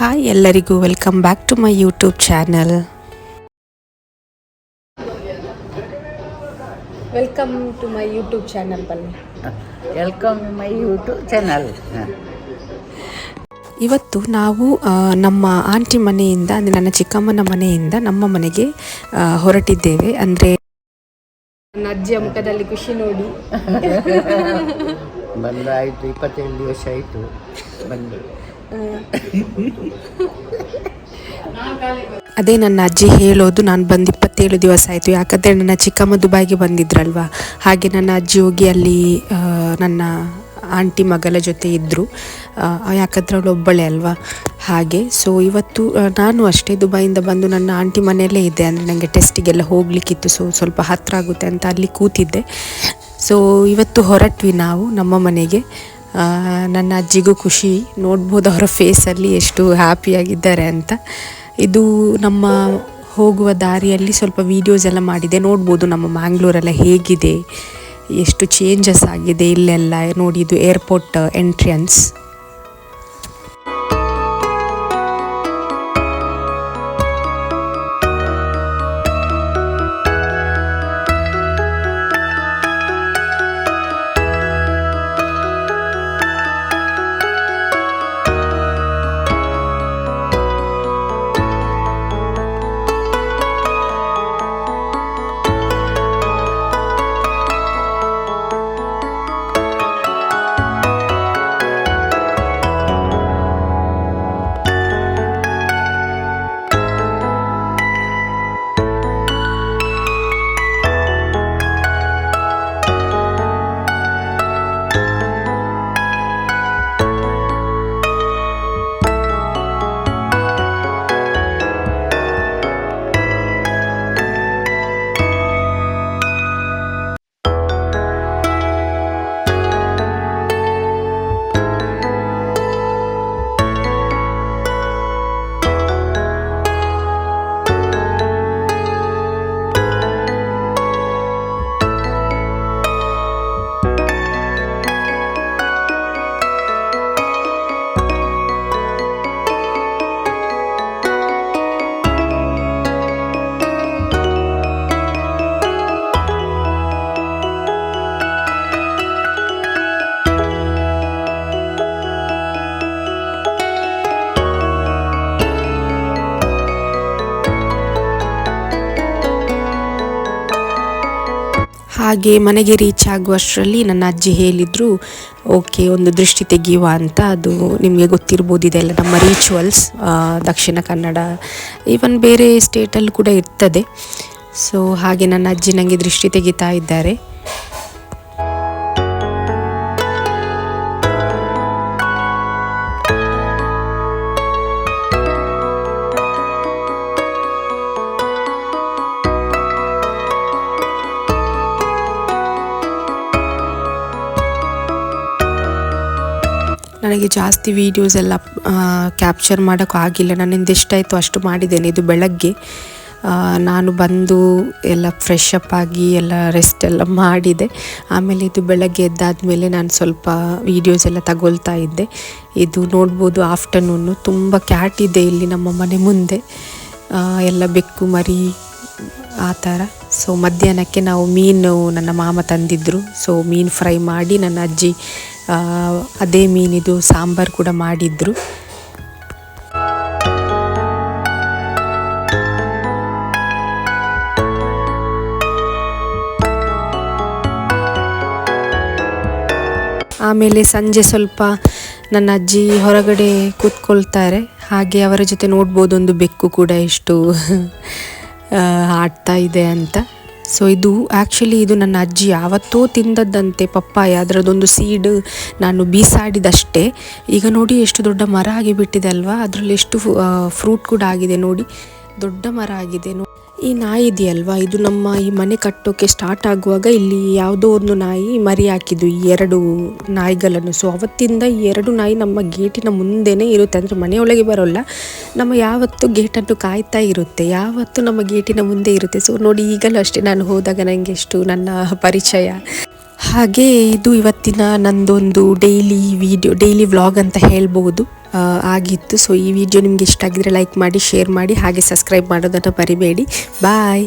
Hi ಎಲ್ಲರಿಗೂ welcome back to my YouTube channel. Welcome to my YouTube channel ಬನ್ನಿ. Welcome my YouTube channel. ಇವತ್ತು ನಾವು ನಮ್ಮ aunty ಮನೆಯಿಂದ ಅಂದರೆ ನನ್ನ ಚಿಕ್ಕಮ್ಮನ ಮನೆಯಿಂದ ನಮ್ಮ ಮನೆಗೆ ಹೊರಟಿದ್ದೇವೆ. ಅಂದರೆ ನನ್ನ ಅಜ್ಜಿಯ ಮುಖದಲ್ಲಿ ಖುಷಿ ನೋಡಿ ಬಂದಾಯಿತು, 27 ದಿವಸ ಆಯಿತು ಬಂದು. ಅದೇ ನನ್ನ ಅಜ್ಜಿ ಹೇಳೋದು, ನಾನು ಬಂದು 27 ದಿವಸ ಆಯಿತು. ಯಾಕಂದರೆ ನನ್ನ ಚಿಕ್ಕಮ್ಮ ದುಬೈಗೆ ಬಂದಿದ್ರಲ್ವ, ಹಾಗೆ ನನ್ನ ಅಜ್ಜಿ ಹೋಗಿ ಅಲ್ಲಿ ನನ್ನ ಆಂಟಿ ಮಗಳ ಜೊತೆ ಇದ್ದರು. ಯಾಕಂದರೆ ಅವಳು ಒಬ್ಬಳೇ ಅಲ್ವಾ, ಹಾಗೆ. ಸೊ ಇವತ್ತು ನಾನು ಅಷ್ಟೇ ದುಬೈಯಿಂದ ಬಂದು ನನ್ನ ಆಂಟಿ ಮನೆಯಲ್ಲೇ ಇದ್ದೆ. ಅಂದರೆ ನನಗೆ ಟೆಸ್ಟಿಗೆಲ್ಲ ಹೋಗಲಿಕ್ಕಿತ್ತು, ಸೊ ಸ್ವಲ್ಪ ಹತ್ತಿರ ಆಗುತ್ತೆ ಅಂತ ಅಲ್ಲಿ ಕೂತಿದ್ದೆ. ಸೊ ಇವತ್ತು ಹೊರಟ್ವಿ ನಾವು ನಮ್ಮ ಮನೆಗೆ. ನನ್ನ ಅಜ್ಜಿಗೂ ಖುಷಿ, ನೋಡ್ಬೋದು ಅವರ ಫೇಸಲ್ಲಿ ಎಷ್ಟು ಹ್ಯಾಪಿಯಾಗಿದ್ದಾರೆ ಅಂತ. ಇದು ನಮ್ಮ ಹೋಗುವ ದಾರಿಯಲ್ಲಿ ಸ್ವಲ್ಪ ವೀಡಿಯೋಸ್ ಎಲ್ಲ ಮಾಡಿದೆ, ನೋಡ್ಬೋದು ನಮ್ಮ ಮ್ಯಾಂಗ್ಳೂರೆಲ್ಲ ಹೇಗಿದೆ, ಎಷ್ಟು ಚೇಂಜಸ್ ಆಗಿದೆ ಇಲ್ಲೆಲ್ಲ ನೋಡಿ. ಇದು ಏರ್ಪೋರ್ಟ್ ಎಂಟ್ರೆನ್ಸ್. ಹಾಗೆ ಮನೆಗೆ ರೀಚ್ ಆಗುವಷ್ಟರಲ್ಲಿ ನನ್ನ ಅಜ್ಜಿ ಹೇಳಿದರು, ಓಕೆ ಒಂದು ದೃಷ್ಟಿ ತೆಗೆಯುವ ಅಂತ. ಅದು ನಿಮಗೆ ಗೊತ್ತಿರ್ಬೋದು, ಇದೆಲ್ಲ ನಮ್ಮ ರಿಚುವಲ್ಸ್ ದಕ್ಷಿಣ ಕನ್ನಡ, ಈವನ್ ಬೇರೆ ಸ್ಟೇಟಲ್ಲಿ ಕೂಡ ಇರ್ತದೆ. ಸೊ ಹಾಗೆ ನನ್ನ ಅಜ್ಜಿ ನನಗೆ ದೃಷ್ಟಿ ತೆಗಿತಾ ಇದ್ದಾರೆ. ನನಗೆ ಜಾಸ್ತಿ ವೀಡಿಯೋಸ್ ಎಲ್ಲ ಕ್ಯಾಪ್ಚರ್ ಮಾಡೋಕ್ಕೂ ಆಗಿಲ್ಲ. ನನ್ನಿಂದ ಎಷ್ಟಾಯಿತು ಅಷ್ಟು ಮಾಡಿದ್ದೇನೆ. ಇದು ಬೆಳಗ್ಗೆ ನಾನು ಬಂದು ಎಲ್ಲ ಫ್ರೆಶ್ ಅಪ್ ಆಗಿ ಎಲ್ಲ ರೆಸ್ಟ್ ಎಲ್ಲ ಮಾಡಿದೆ. ಆಮೇಲೆ ಇದು ಬೆಳಗ್ಗೆ ಎದ್ದಾದಮೇಲೆ ನಾನು ಸ್ವಲ್ಪ ವೀಡಿಯೋಸ್ ಎಲ್ಲ ತಗೊಳ್ತಾ ಇದ್ದೆ. ಇದು ನೋಡ್ಬೋದು ಆಫ್ಟರ್ನೂನು ತುಂಬ ಕ್ಯಾಟ್ ಇದೆ ಇಲ್ಲಿ ನಮ್ಮ ಮನೆ ಮುಂದೆ, ಎಲ್ಲ ಬೆಕ್ಕು ಮರಿ ಆ ಥರ. ಸೊ ಮಧ್ಯಾಹ್ನಕ್ಕೆ ನಾವು ಮೀನು ನನ್ನ ಮಾಮ ತಂದಿದ್ದರು, ಸೊ ಮೀನು ಫ್ರೈ ಮಾಡಿ ನನ್ನ ಅಜ್ಜಿ ಅದೇ ಮೀನಿದು ಸಾಂಬಾರು ಕೂಡ ಮಾಡಿದ್ರು. ಆಮೇಲೆ ಸಂಜೆ ಸ್ವಲ್ಪ ನನ್ನ ಅಜ್ಜಿ ಹೊರಗಡೆ ಕೂತ್ಕೊಳ್ತಾರೆ. ಹಾಗೆ ಅವರ ಜೊತೆ ನೋಡ್ಬೋದು ಒಂದು ಬೆಕ್ಕು ಕೂಡ ಎಷ್ಟು ಆಡ್ತಾ ಇದೆ ಅಂತ. ಸೊ ಇದು ಆ್ಯಕ್ಚುಲಿ ಇದು ನನ್ನ ಅಜ್ಜಿ ಯಾವತ್ತೋ ತಿಂದದ್ದಂತೆ ಪಪ್ಪಾಯ, ಅದರದ್ದೊಂದು ಸೀಡ್ ನಾನು ಬೀಸಾಡಿದಷ್ಟೇ. ಈಗ ನೋಡಿ ಎಷ್ಟು ದೊಡ್ಡ ಮರ ಆಗಿಬಿಟ್ಟಿದೆ ಅಲ್ವಾ, ಅದರಲ್ಲಿ ಎಷ್ಟು ಫ್ರೂಟ್ ಕೂಡ ಆಗಿದೆ ನೋಡಿ, ದೊಡ್ಡ ಮರ ಆಗಿದೆ. ಈ ನಾಯಿ ಇದೆಯಲ್ವಾ, ಇದು ನಮ್ಮ ಈ ಮನೆ ಕಟ್ಟೋಕ್ಕೆ ಸ್ಟಾರ್ಟ್ ಆಗುವಾಗ ಇಲ್ಲಿ ಯಾವುದೋ ಒಂದು ನಾಯಿ ಮರಿ ಹಾಕಿದ್ದು, ಈ 2 ನಾಯಿಗಳನ್ನು. ಸೊ ಅವತ್ತಿಂದ ಈ 2 ನಾಯಿ ನಮ್ಮ ಗೇಟಿನ ಮುಂದೆನೇ ಇರುತ್ತೆ, ಅಂದರೆ ಮನೆಯೊಳಗೆ ಬರೋಲ್ಲ, ನಮ್ಮ ಯಾವತ್ತು ಗೇಟನ್ನು ಕಾಯ್ತಾ ಇರುತ್ತೆ, ಯಾವತ್ತು ನಮ್ಮ ಗೇಟಿನ ಮುಂದೆ ಇರುತ್ತೆ. ಸೊ ನೋಡಿ ಈಗಲೂ ಅಷ್ಟೇ ನಾನು ಹೋದಾಗ ನನಗೆ ಎಷ್ಟು ನನ್ನ ಪರಿಚಯ. ಹಾಗೆ ಇದು ಇವತ್ತಿನ ನಂದೊಂದು ಡೈಲಿ ವ್ಲಾಗ್ ಅಂತ ಹೇಳ್ಬೋದು ಆಗಿತ್ತು. ಸೊ ಈ ವಿಡಿಯೋ ನಿಮ್ಗೆ ಇಷ್ಟ ಆಗಿದ್ರೆ ಲೈಕ್ ಮಾಡಿ, ಶೇರ್ ಮಾಡಿ, ಹಾಗೆ ಸಬ್ಸ್ಕ್ರೈಬ್ ಮಾಡೋದನ್ನು ಮರಿಬೇಡಿ. ಬಾಯ್.